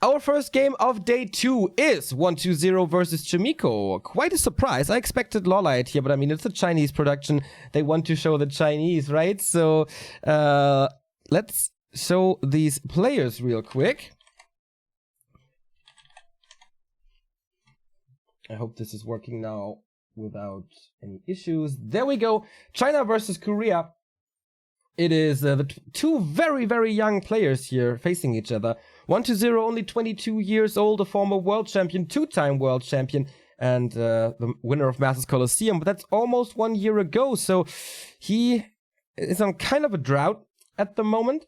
Our first game of day 2 is 1-2-0 versus Chaemiko. Quite a surprise. I expected Lolite here, but I mean, it's a Chinese production. They want to show the Chinese, right? So, let's show these players real quick. I hope this is working now without any issues. There we go. China versus Korea. It is the two very, very young players here facing each other. 1-0, only 22 years old, a former world champion, two-time world champion, and the winner of Masters Colosseum. But that's almost 1 year ago, so he is on kind of a drought at the moment.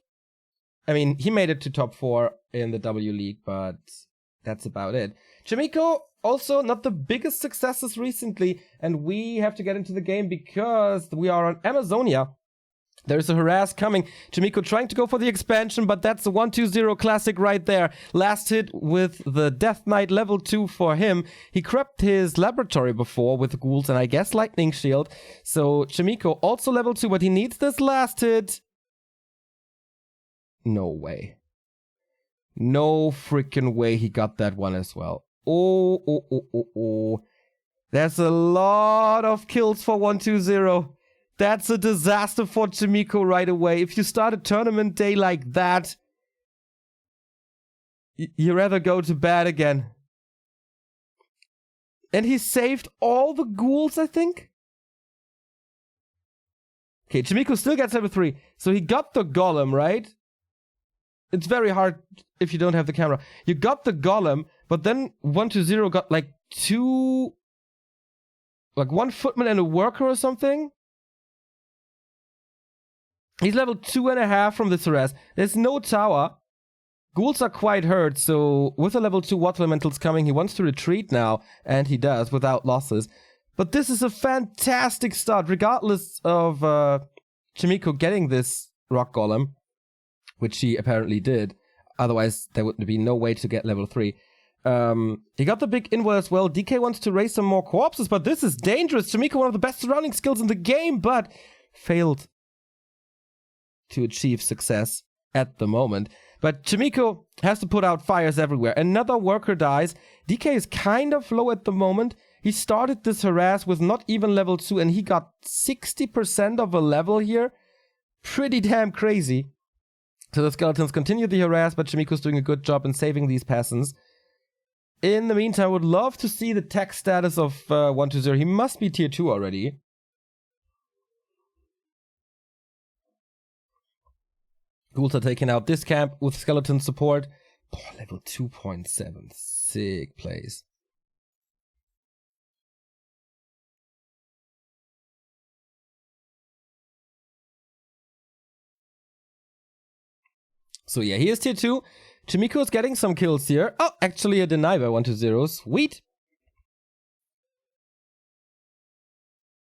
I mean, he made it to top 4 in the W League, but that's about it. Chaemiko, also not the biggest successes recently, and we have to get into the game because we are on Amazonia. There's a harass coming. Chaemiko trying to go for the expansion, but that's a 1-2-0 classic right there. Last hit with the Death Knight level 2 for him. He crept his laboratory before with the ghouls and I guess Lightning Shield. So Chaemiko also level 2, but he needs this last hit. No way. No freaking way he got that one as well. Oh. There's a lot of kills for 1-2-0. That's a disaster for Chaemiko right away. If you start a tournament day like that, you rather go to bed again. And he saved all the ghouls, I think? Okay, Chaemiko still gets level 3. So he got the golem, right? It's very hard if you don't have the camera. You got the golem, but then 1-2-0 got like one footman and a worker or something. He's level 2.5 from this harass. There's no tower. Ghouls are quite hurt, so with the level 2 water elementals coming, he wants to retreat now, and he does without losses. But this is a fantastic start, regardless of Chaemiko getting this rock golem, which he apparently did. Otherwise, there would be no way to get level 3. He got the big inward as well. DK wants to raise some more corpses, but this is dangerous. Chaemiko, one of the best surrounding skills in the game, but failed to achieve success at the moment. But Chaemiko has to put out fires everywhere. Another worker dies. DK is kind of low at the moment. He started this harass with not even level 2 and he got 60% of a level here. Pretty damn crazy. So the skeletons continue the harass, but Chaemiko's doing a good job in saving these peasants. In the meantime, I would love to see the tech status of 1-2-0. He must be tier 2 already. Ghouls are taking out this camp with skeleton support. Oh, level 2.7. Sick place. So yeah, he is tier 2. Chaemiko is getting some kills here. Oh, actually a deny by 1-2-0. Sweet.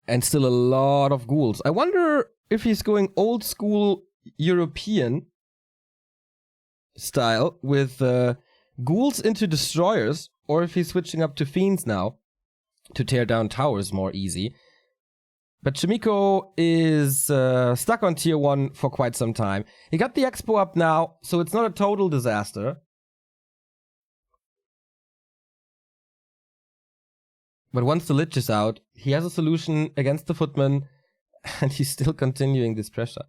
And still a lot of ghouls. I wonder if he's going old school European style with ghouls into destroyers, or if he's switching up to fiends now to tear down towers more easy. But Chaemiko is stuck on tier 1 for quite some time. He got the expo up now, so it's not a total disaster. But once the lich is out, he has a solution against the footman, and he's still continuing this pressure.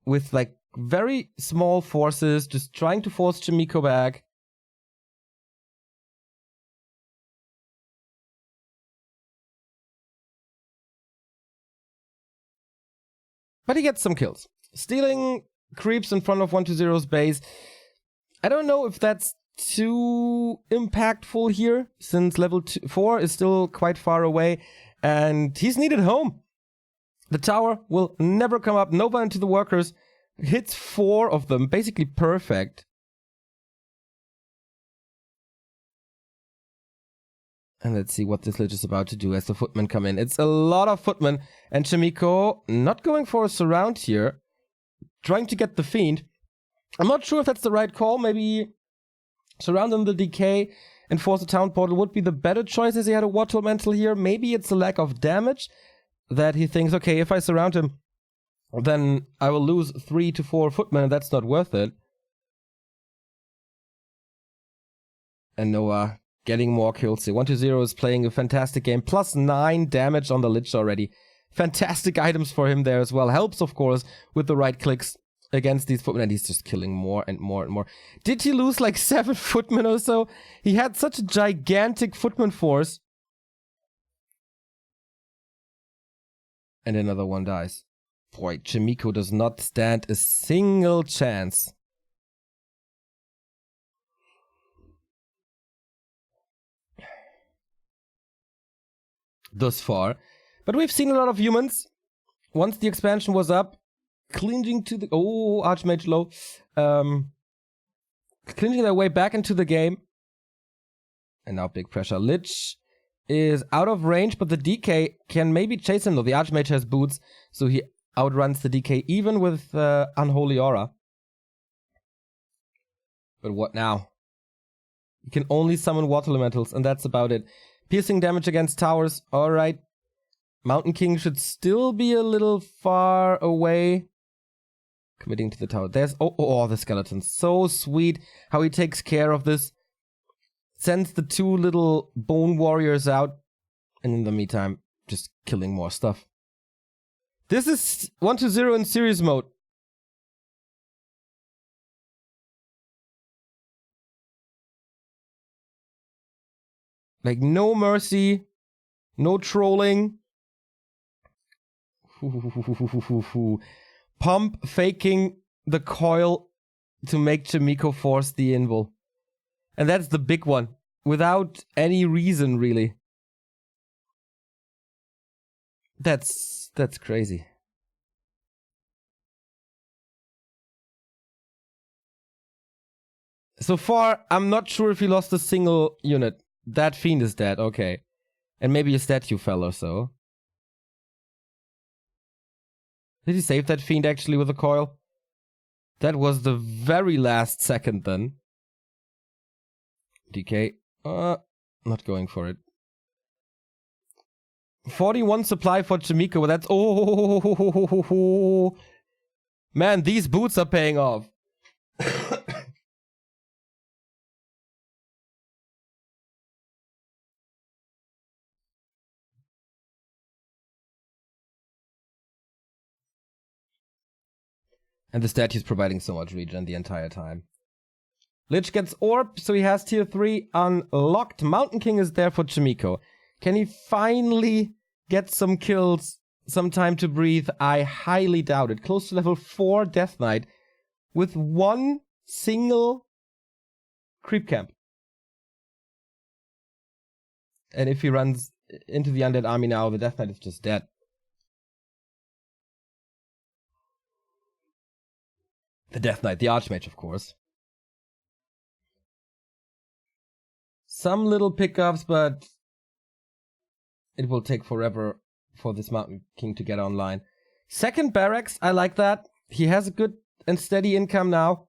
With like very small forces, just trying to force Chaemiko back. But he gets some kills. Stealing creeps in front of 1-2-0's base. I don't know if that's too impactful here, since level 4 is still quite far away, and he's needed home. The tower will never come up. Nova into the workers. Hits 4 of them. Basically perfect. And let's see what this lich is about to do as the footmen come in. It's a lot of footmen. And Chaemiko not going for a surround here. Trying to get the fiend. I'm not sure if that's the right call. Maybe surround on the DK and force a town portal would be the better choice as he had a water elemental here. Maybe it's a lack of damage that he thinks, okay, if I surround him, then I will lose 3 to 4 footmen, and that's not worth it. And Noah getting more kills here. 120 is playing a fantastic game. Plus 9 damage on the Lich already. Fantastic items for him there as well. Helps, of course, with the right clicks against these footmen. And he's just killing more and more and more. Did he lose like 7 footmen or so? He had such a gigantic footman force. And another one dies. Boy, Chaemiko does not stand a single chance. Thus far. But we've seen a lot of humans, once the expansion was up, clinging to the... Oh, Archmage low. Clinging their way back into the game. And now big pressure. Lich is out of range, but the DK can maybe chase him, though. The Archmage has boots, so he outruns the DK even with Unholy Aura. But what now? You can only summon Water Elementals, and that's about it. Piercing damage against towers, alright. Mountain King should still be a little far away. Committing to the tower. There's... Oh, the skeleton. So sweet how he takes care of this. Sends the 2 little bone warriors out. And in the meantime, just killing more stuff. This is 120 in series mode. Like, no mercy. No trolling. Pump faking the coil to make Chaemiko force the invul. And that's the big one. Without any reason, really. That's crazy. So far, I'm not sure if he lost a single unit. That fiend is dead, okay. And maybe a statue fell or so. Did he save that fiend actually with a coil? That was the very last second then. DK. Not going for it. 41 supply for Chaemiko, but that's... Oh! Man, these boots are paying off. And the statue's providing so much regen the entire time. Lich gets Orb, so he has tier 3 unlocked. Mountain King is there for Chaemiko. Can he finally get some kills, some time to breathe? I highly doubt it. Close to level 4 Death Knight with 1 single creep camp. And if he runs into the undead army now, the Death Knight is just dead. The Death Knight, the Archmage, of course. Some little pickups, but it will take forever for this Mountain King to get online. Second barracks, I like that. He has a good and steady income now.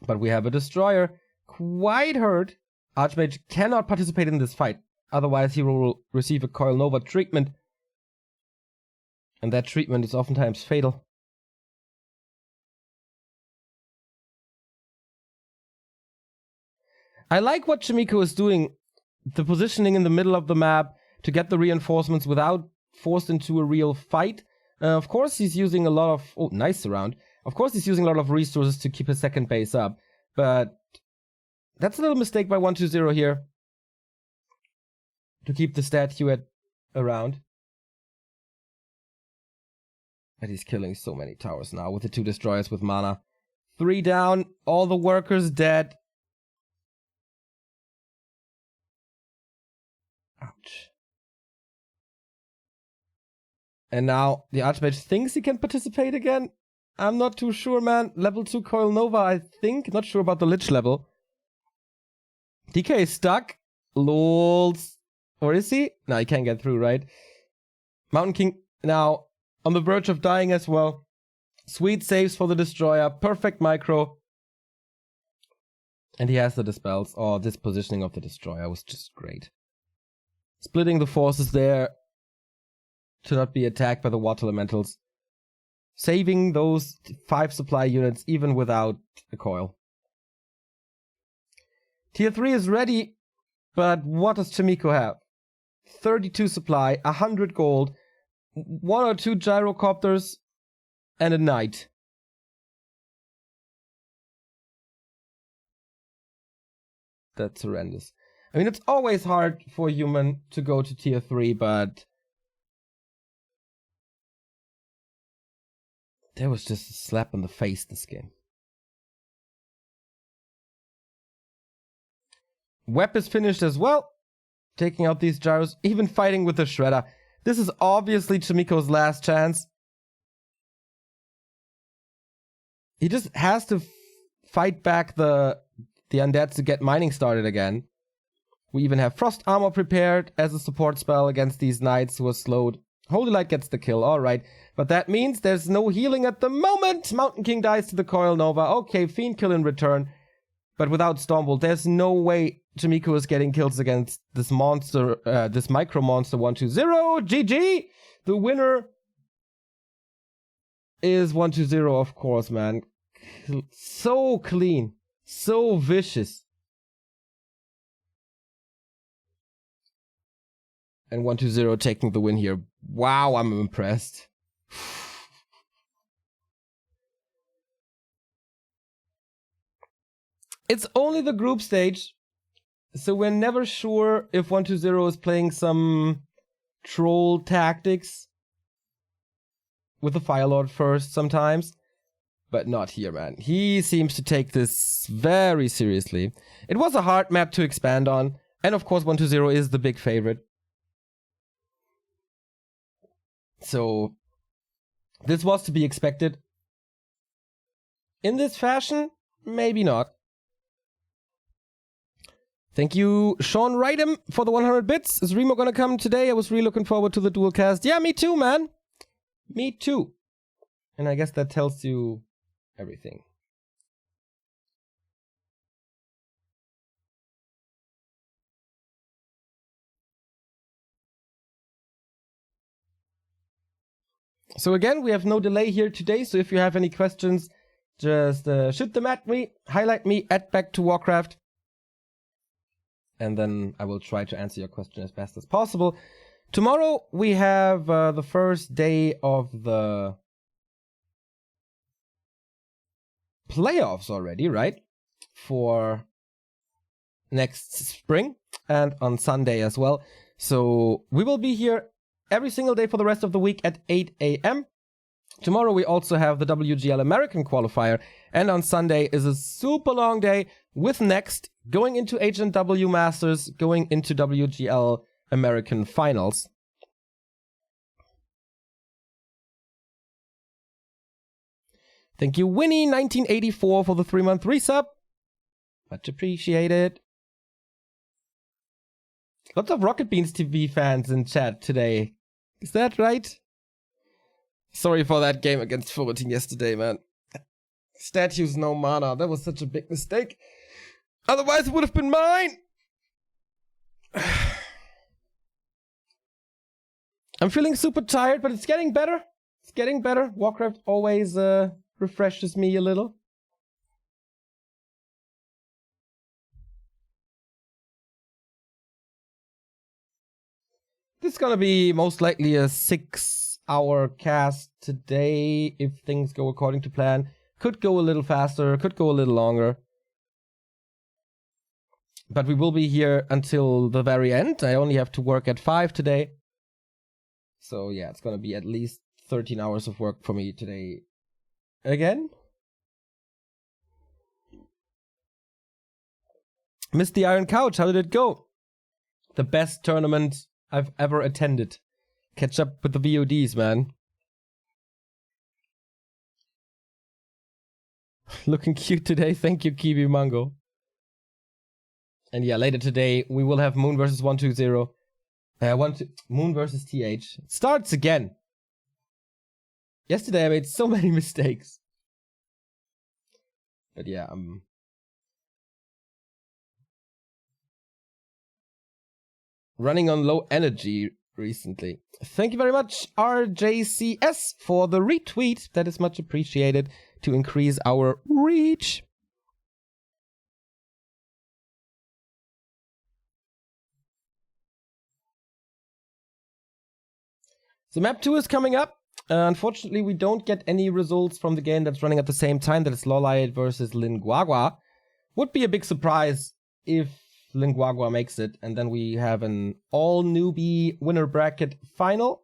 But we have a Destroyer. Quite hurt. Archmage cannot participate in this fight. Otherwise he will receive a Coil Nova treatment. And that treatment is oftentimes fatal. I like what Chaemiko is doing. The positioning in the middle of the map to get the reinforcements without forced into a real fight. Of course he's using a lot of... Oh, nice surround. Of course he's using a lot of resources to keep his second base up. But that's a little mistake by 120 here. To keep the statue around. But he's killing so many towers now with the 2 destroyers with mana. 3 down, all the workers dead. Ouch. And now the Archmage thinks he can participate again. I'm not too sure, man. Level 2 Coil Nova, I think. Not sure about the Lich level. DK is stuck. Lols. Or is he? No, he can't get through, right? Mountain King now on the verge of dying as well. Sweet saves for the Destroyer. Perfect micro. And he has the Dispels. Oh, this positioning of the Destroyer was just great. Splitting the forces there to not be attacked by the Water Elementals. Saving those 5 supply units even without a coil. Tier 3 is ready, but what does Chaemiko have? 32 supply, 100 gold, 1 or 2 gyrocopters, and a knight. That's horrendous. I mean, it's always hard for a human to go to tier 3, but there was just a slap in the face this game. Web is finished as well, taking out these gyros, even fighting with the shredder. This is obviously Chaemiko's last chance. He just has to fight back the undeads to get mining started again. We even have Frost Armor prepared as a support spell against these knights who are slowed. Holy Light gets the kill, alright. But that means there's no healing at the moment. Mountain King dies to the Coil Nova. Okay, Fiend kill in return. But without Stormbolt, there's no way Chaemiko is getting kills against this monster, this micro monster 120. GG! The winner is 120, of course, man. So clean. So vicious. And 120 taking the win here. Wow, I'm impressed. It's only the group stage, so we're never sure if 120 is playing some troll tactics with the Firelord first sometimes. But not here, man. He seems to take this very seriously. It was a hard map to expand on. And of course 120 is the big favorite. So this was to be expected. In this fashion, maybe not. Thank you, Sean Rydem, for the 100 bits. Is Remo gonna come today? I was really looking forward to the dual cast. Yeah, me too, man. Me too. And I guess that tells you everything. So again, we have no delay here today, so if you have any questions, just shoot them at me, highlight me, add back to Warcraft, and then I will try to answer your question as best as possible. Tomorrow we have the first day of the playoffs already, right? For next spring, and on Sunday as well. So we will be here every single day for the rest of the week at 8 AM. Tomorrow we also have the WGL American qualifier, and on Sunday is a super long day with Next going into HNW Masters, going into WGL American finals. Thank you, Winnie1984, for the 3-month resub. Much appreciated. Lots of Rocket Beans TV fans in chat today. Is that right? Sorry for that game against Forwarding yesterday, man. Statues, no mana. That was such a big mistake. Otherwise, it would have been mine. I'm feeling super tired, but it's getting better. It's getting better. Warcraft always refreshes me a little. This is gonna be most likely a 6-hour cast today, if things go according to plan. Could go a little faster, could go a little longer. But we will be here until the very end. I only have to work at 5 today. So yeah, it's gonna be at least 13 hours of work for me today. Again? Missed the Iron Couch, how did it go? The best tournament I've ever attended. Catch up with the VODs, man. Looking cute today, thank you, Kiwi Mango. And yeah, later today we will have Moon versus 120. Moon versus TH. It starts again. Yesterday I made so many mistakes. But yeah, running on low energy recently. Thank you very much, RJCS, for the retweet. That is much appreciated to increase our reach. So map 2 is coming up. Unfortunately, we don't get any results from the game that's running at the same time. That is Lolite versus Linguagua. Would be a big surprise if Linguagua makes it. And then we have an all-newbie winner bracket final.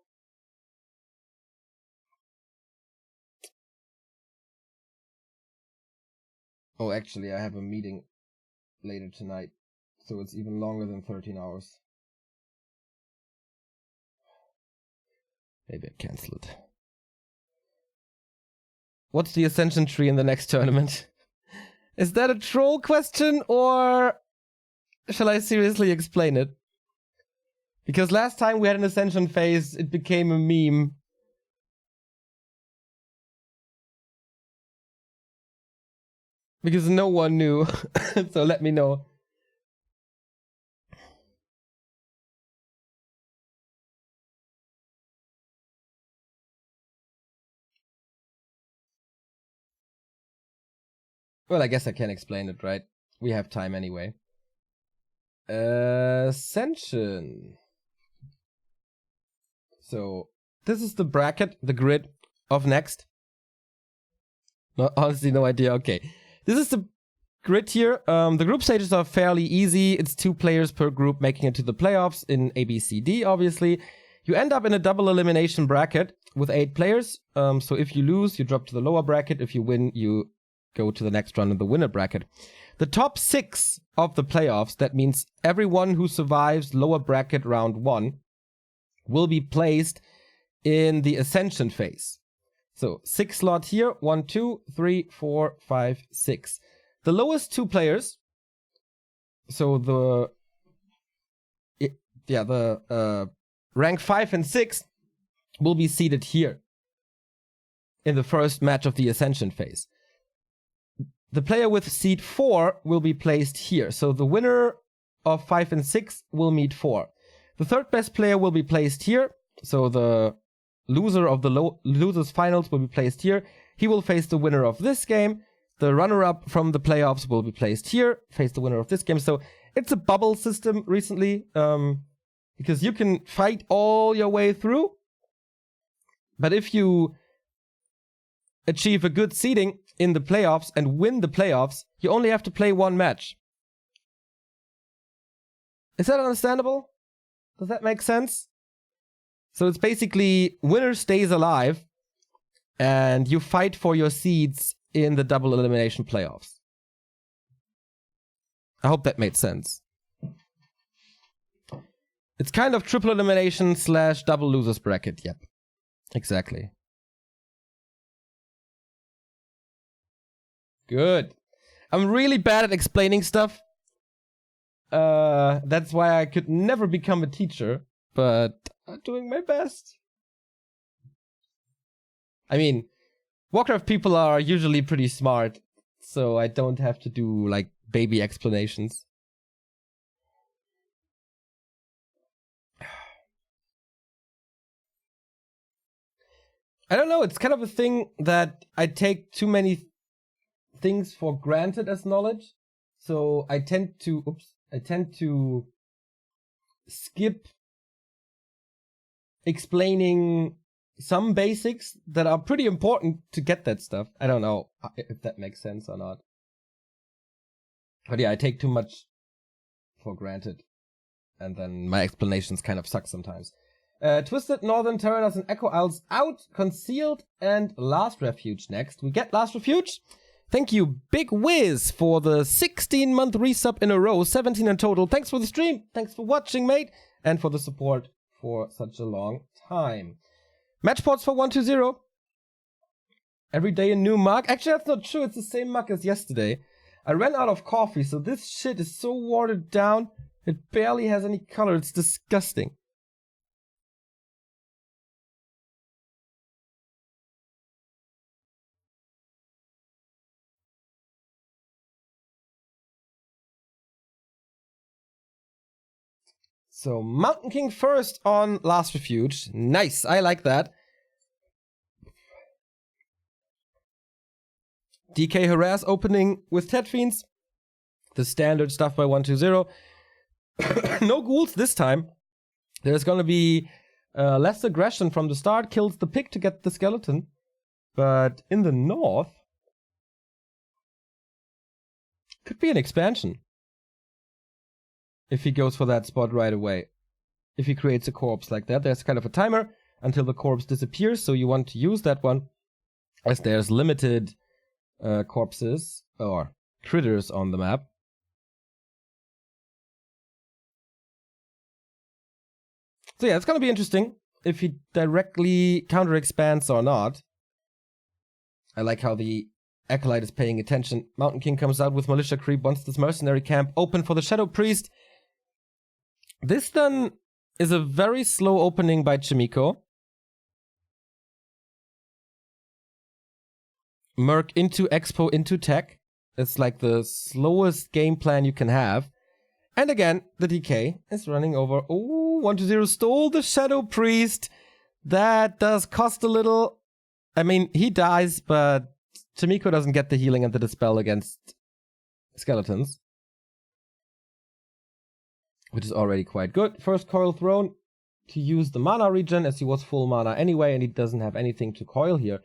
Oh, actually, I have a meeting later tonight. So it's even longer than 13 hours. Maybe I cancel it. What's the Ascension tree in the next tournament? Is that a troll question, or shall I seriously explain it? Because last time we had an Ascension phase, it became a meme. Because no one knew. So let me know. Well, I guess I can explain it, right? We have time anyway. Ascension. So, this is the bracket, the grid of next. No, honestly, no idea. Okay. This is the grid here. The group stages are fairly easy. It's 2 players per group making it to the playoffs in A, B, C, D, obviously. You end up in a double elimination bracket with 8 players. So if you lose, you drop to the lower bracket. If you win, you go to the next round in the winner bracket. The top 6 of the playoffs, that means everyone who survives lower bracket round 1, will be placed in the Ascension phase. So 6 slot here, 1, 2, 3, 4, 5, 6. The lowest 2 players, so the rank 5 and 6 will be seated here in the first match of the Ascension phase. The player with seed 4 will be placed here. So the winner of 5 and 6 will meet 4. The third best player will be placed here. So the loser of the losers finals will be placed here. He will face the winner of this game. The runner-up from the playoffs will be placed here, face the winner of this game. So it's a bubble system recently, because you can fight all your way through. But if you achieve a good seeding in the playoffs and win the playoffs, you only have to play 1 match. Is that understandable? Does that make sense? So it's basically winner stays alive and you fight for your seeds in the double elimination playoffs. I hope that made sense. It's kind of triple elimination / double losers bracket. Yep, exactly. Good. I'm really bad at explaining stuff. That's why I could never become a teacher, but I'm doing my best. I mean, Warcraft people are usually pretty smart, so I don't have to do, like, baby explanations. I don't know, it's kind of a thing that I take too many things for granted as knowledge. So I tend to skip explaining some basics that are pretty important to get that stuff. I don't know if that makes sense or not. But yeah, I take too much for granted. And then my explanations kind of suck sometimes. Twisted, Northern, Terranas, and Echo Isles out, Concealed, and Last Refuge next. We get Last Refuge. Thank you, Big Wiz, for the 16-month resub in a row, 17 in total. Thanks for the stream. Thanks for watching, mate. And for the support for such a long time. Match ports for 120. Every day a new mug. Actually, that's not true. It's the same mug as yesterday. I ran out of coffee, so this shit is so watered down. It barely has any color. It's disgusting. So, Mountain King first on Last Refuge. Nice, I like that. DK Harass opening with Ted Fiends. The standard stuff by 120. No ghouls this time. There's gonna be Less aggression from the start, kills the pig to get the skeleton. But in the north, could be an expansion. If he goes for that spot right away. If he creates a corpse like that, there's kind of a timer until the corpse disappears, so you want to use that one, as there's limited corpses or critters on the map. So yeah, it's gonna be interesting if he directly counter-expands or not. I like how the Acolyte is paying attention. Mountain King comes out with Militia Creep, wants this mercenary camp open for the Shadow Priest. This then is a very slow opening by Chaemiko. Merc into Expo into Tech. It's like the slowest game plan you can have. And again, the DK is running over. Oh, 1-0 stole the Shadow Priest. That does cost a little. I mean, he dies, but Chaemiko doesn't get the healing and the dispel against skeletons, which is already quite good. First coil thrown to use the mana regen, as he was full mana anyway, and he doesn't have anything to coil here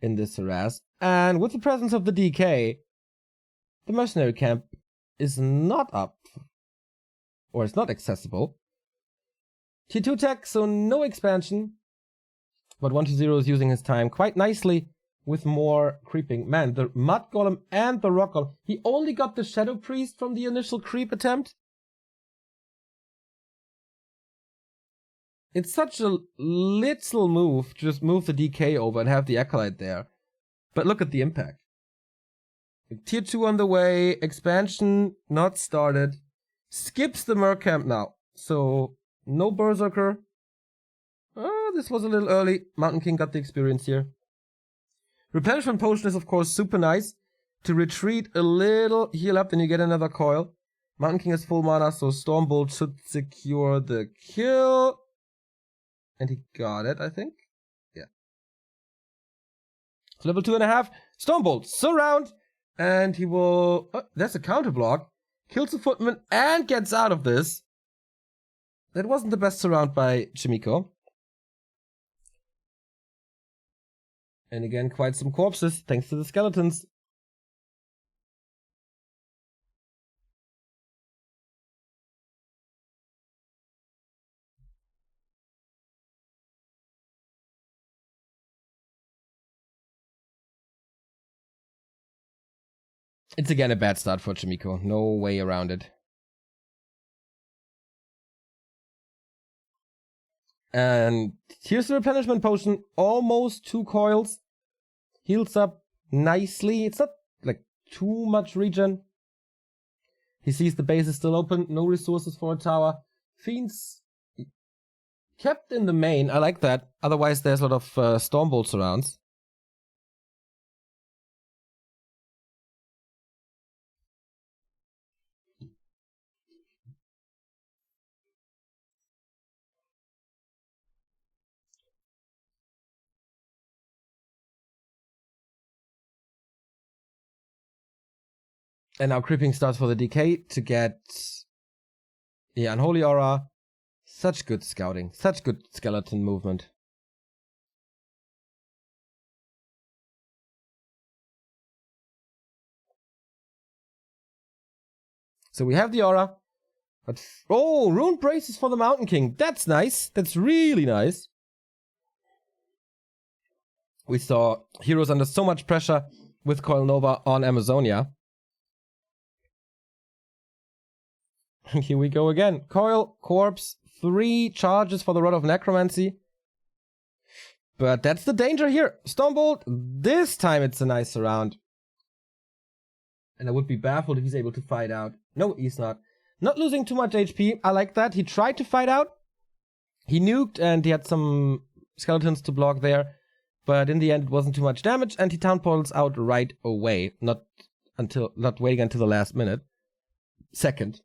in this harass. And with the presence of the DK, the mercenary camp is not up, or it's not accessible. T2 tech, so no expansion. But 1-0 is using his time quite nicely with more creeping. Man, the Mud Golem and the Rock Golem. He only got the Shadow Priest from the initial creep attempt. It's such a little move to just move the DK over and have the Acolyte there. But look at the impact. Tier 2 on the way, expansion not started. Skips the Merc Camp now. So, no Berserker. Oh, this was a little early. Mountain King got the experience here. Replenishment Potion is of course super nice. To retreat a little, heal up, then you get another coil. Mountain King has full mana, so Stormbolt should secure the kill. And he got it, I think. Yeah. So level 2.5. Stormbolt, surround. And he will... Oh, there's a counter block. Kills the footman and gets out of this. That wasn't the best surround by Chaemiko. And again, quite some corpses, thanks to the skeletons. It's again a bad start for Chaemiko. No way around it. And here's the replenishment potion. Almost 2 coils. Heals up nicely. It's not like too much regen. He sees the base is still open. No resources for a tower. Fiends kept in the main. I like that. Otherwise there's a lot of Stormbolt surrounds. And now creeping starts for the DK to get the Unholy Aura. Such good scouting. Such good skeleton movement. So we have the Aura. But oh, Rune Braces for the Mountain King. That's nice. That's really nice. We saw heroes under so much pressure with Coil Nova on Amazonia. Here we go again. Coil, Corpse, 3 charges for the Rod of Necromancy. But that's the danger here. Stormbolt, this time it's a nice surround. And I would be baffled if he's able to fight out. No, he's not. Not losing too much HP. I like that. He tried to fight out. He nuked and he had some skeletons to block there. But in the end it wasn't too much damage. And he town portals out right away. Not waiting until the last minute. Second.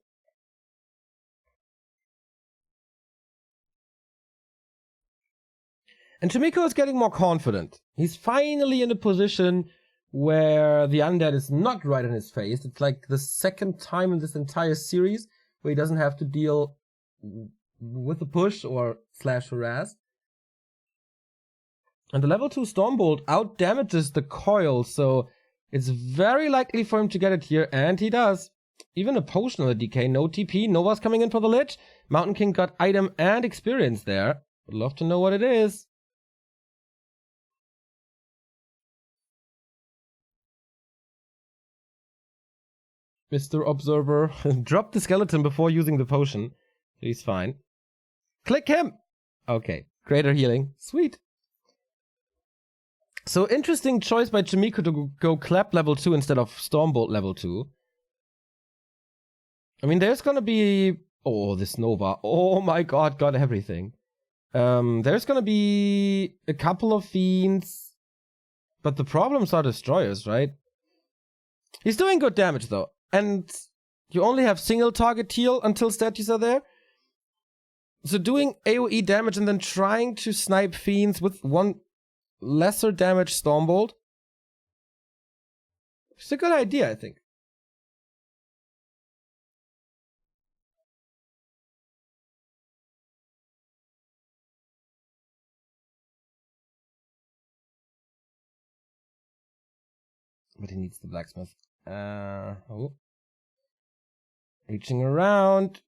And Chaemiko is getting more confident. He's finally in a position where the undead is not right in his face. It's like the second time in this entire series where he doesn't have to deal with the push or / harass. And the level 2 Stormbolt out damages the coil, so it's very likely for him to get it here, and he does. Even a potion on the DK, no TP, Nova's coming in for the Lich. Mountain King got item and experience there. Would love to know what it is. Mr. Observer dropped the skeleton before using the potion. He's fine. Click him! Okay, greater healing. Sweet. So interesting choice by Chaemiko to go Clap level 2 instead of Stormbolt level 2. I mean, there's gonna be... Oh, this Nova. Oh my god, got everything. There's gonna be a couple of Fiends. But the problems are Destroyers, right? He's doing good damage though. And you only have single target heal until statues are there. So doing AoE damage and then trying to snipe Fiends with one lesser damage Stormbolt. It's a good idea, I think. But he needs the blacksmith. Oh. Reaching around.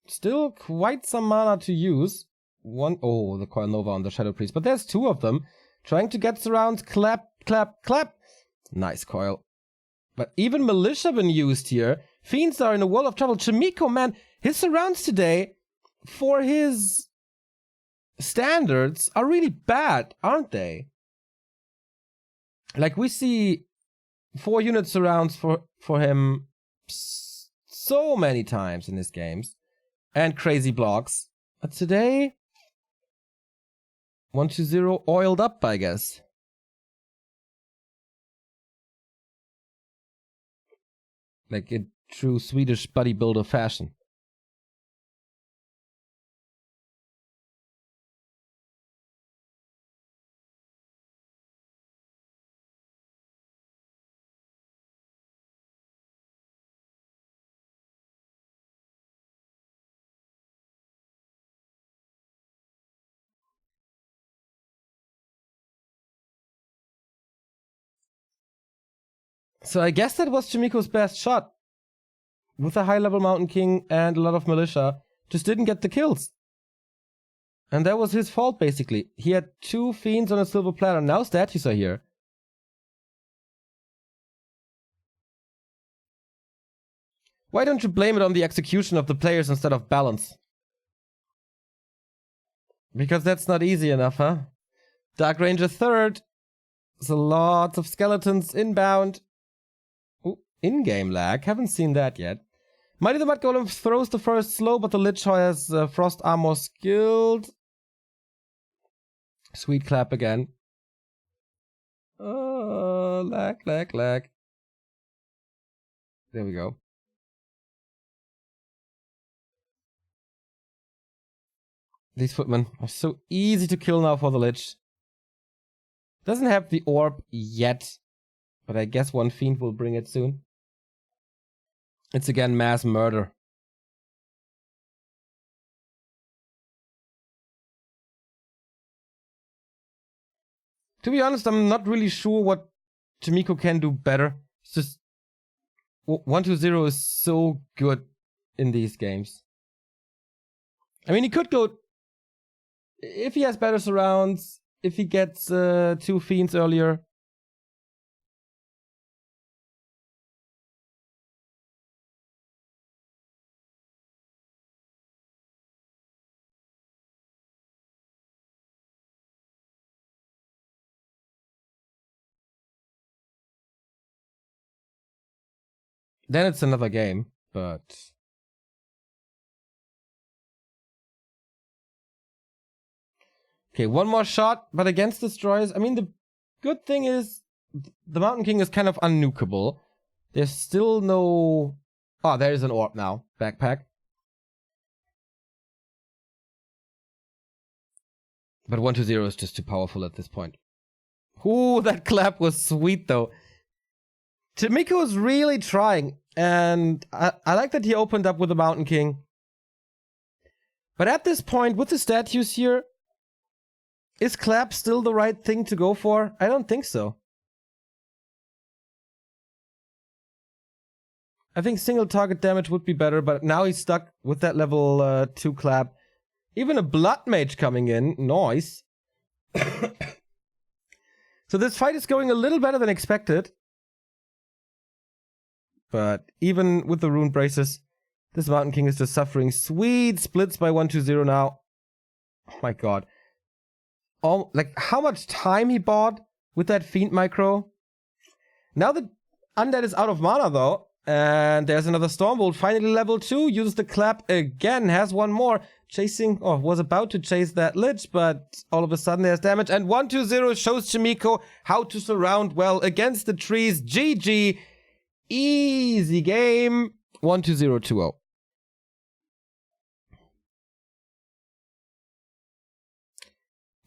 Still quite some mana to use. Oh, the Coil Nova on the Shadow Priest. But there's two of them. Trying to get surrounds. Clap, clap, clap. Nice coil. But even Militia been used here. Fiends are in a world of trouble. Chaemiko, man, his surrounds today, for his standards, are really bad, aren't they? Like, we see 4 unit surrounds for him so many times in his games. And crazy blocks. But today, 1-2-0 oiled up, I guess. Like in true Swedish bodybuilder fashion. So I guess that was Chaemiko's best shot. With a high-level Mountain King and a lot of Militia. Just didn't get the kills. And that was his fault, basically. He had 2 Fiends on a silver platter. Now statues are here. Why don't you blame it on the execution of the players instead of balance? Because that's not easy enough, huh? Dark Ranger third. There's a lot of skeletons inbound. Ooh, in-game lag. Haven't seen that yet. Mighty the Mud Golem throws the first slow, but the Lich has Frost Armor skilled. Sweet clap again. Oh, lag, lag, lag. There we go. These footmen are so easy to kill now for the Lich. Doesn't have the orb yet, but I guess one Fiend will bring it soon. It's again mass murder. To be honest, I'm not really sure what Chaemiko can do better. It's just 1-2-0 is so good in these games. I mean, he could go if he has better surrounds, if he gets 2 Fiends earlier. Then it's another game, but... Okay, one more shot, but against Destroyers, I mean, the good thing is the Mountain King is kind of unnukeable. There's still no... Oh, there is an orb now. Backpack. But 1-2-0 is just too powerful at this point. Ooh, that clap was sweet, though. Chaemiko is really trying, and I like that he opened up with the Mountain King. But at this point, with the statues here, Is clap still the right thing to go for? I don't think so. I think single target damage would be better, but now he's stuck with that level 2 clap. Even a blood mage coming in. Nice. So this fight is going a little better than expected. But even with the rune braces, this Mountain King is just suffering. Sweet splits by 1-2-0 now. Oh my god. Like, how much time he bought with that Fiend micro. Now the Undead is out of mana though. And there's another Stormbolt. Finally level 2. Uses the clap again. Has one more. Chasing, or was about to chase that Lich, but all of a sudden there's damage. And 1-2-0 shows Chaemiko how to surround well against the trees. GG. Easy game. 1-2-0-2-0.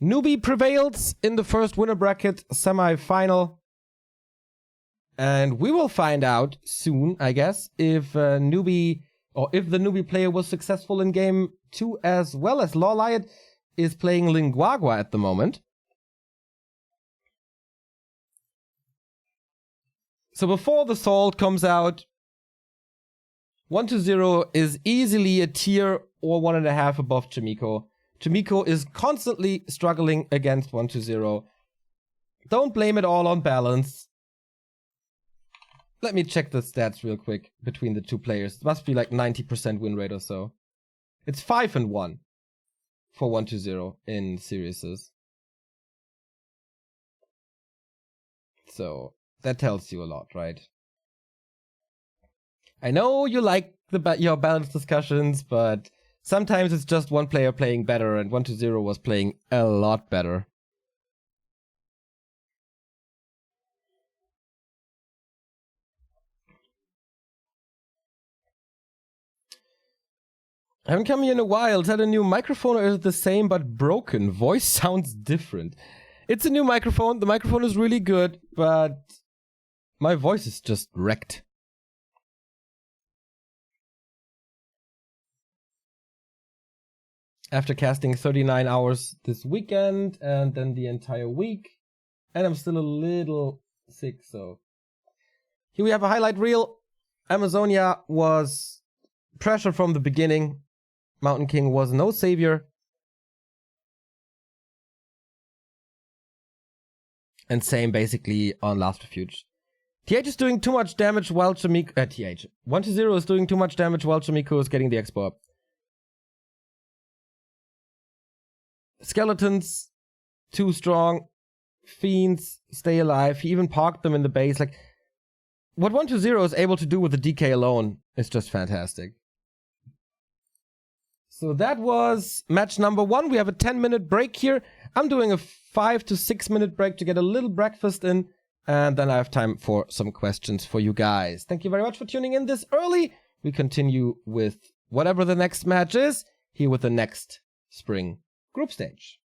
Newbie prevails in the first winner bracket semi-final. And we will find out soon, I guess, if Newbie, or if the Newbie player was successful in game 2 as well, as Lawliot is playing Linguagua at the moment. So before the Salt comes out, 1-2-0 is easily a tier or 1.5 above Chaemiko. Chaemiko is constantly struggling against 1-2-0. Don't blame it all on balance. Let me check the stats real quick between the two players. It must be like 90% win rate or so. It's 5-1 for 1-2-0 in series. So that tells you a lot, right? I know you like your balanced discussions, but sometimes it's just one player playing better, and 1-2-0 was playing a lot better. I haven't come here in a while. Is that a new microphone or is it the same but broken? Voice sounds different. It's a new microphone. The microphone is really good, but my voice is just wrecked. After casting 39 hours this weekend and then the entire week. And I'm still a little sick, so. Here we have a highlight reel. Amazonia was pressure from the beginning. Mountain King was no savior. And same basically on Last Refuge. TH is doing too much damage while Chaemiko... TH. 1-2-0 is doing too much damage while Chaemiko is getting the expo up. Skeletons, too strong. Fiends, stay alive. He even parked them in the base. Like, what 1-2-0 is able to do with the DK alone is just fantastic. So that was match number 1. We have a 10-minute break here. I'm doing a 5 to 6 minute break to get a little breakfast in. And then I have time for some questions for you guys. Thank you very much for tuning in this early. We continue with whatever the next match is, here with the next spring group stage.